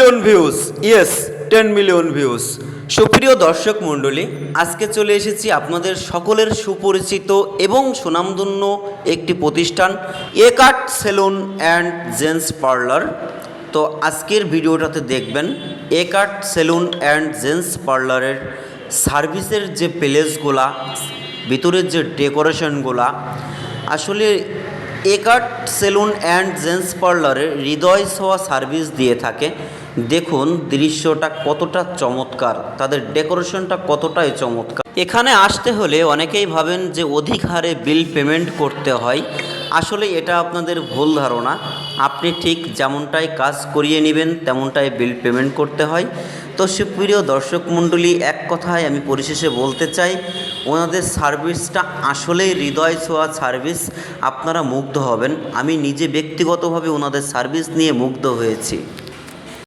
Million views, yes 10 million views. সুপ্রিয় দর্শক মণ্ডলী, আজকে চলে এসেছি আপনাদের সকলের সুপরিচিত এবং সুনামধন্য একটি প্রতিষ্ঠান A cut salon and gents parlour. তো আজকের ভিডিওটাতে দেখবেন A cut salon and gents পার্লারের সার্ভিসের যে প্লেসগুলা, ভিতরের যে ডেকোরেশনগুলা, আসলে A cut salon and gents পার্লারে হৃদয় ছোঁয়া সার্ভিস দিয়ে থাকে। দেখুন দৃশ্যটা কতটা চমৎকার, তাদের ডেকোরেশনটা কতটাই চমৎকার। এখানে আসতে হলে অনেকেই ভাবেন যে অধিক হারে বিল পেমেন্ট করতে হয়। আসলে এটা আপনাদের ভুল ধারণা। আপনি ঠিক যেমনটাই কাজ করিয়ে নেবেন তেমনটাই বিল পেমেন্ট করতে হয়। তো সুপ্রিয় দর্শক মণ্ডলী, এক কথায় আমি পরিশেষে বলতে চাই, ওনাদের সার্ভিসটা আসলেই হৃদয় ছোঁয়া সার্ভিস। আপনারা মুগ্ধ হবেন। আমি নিজে ব্যক্তিগতভাবে ওনাদের সার্ভিস নিয়ে মুগ্ধ হয়েছি।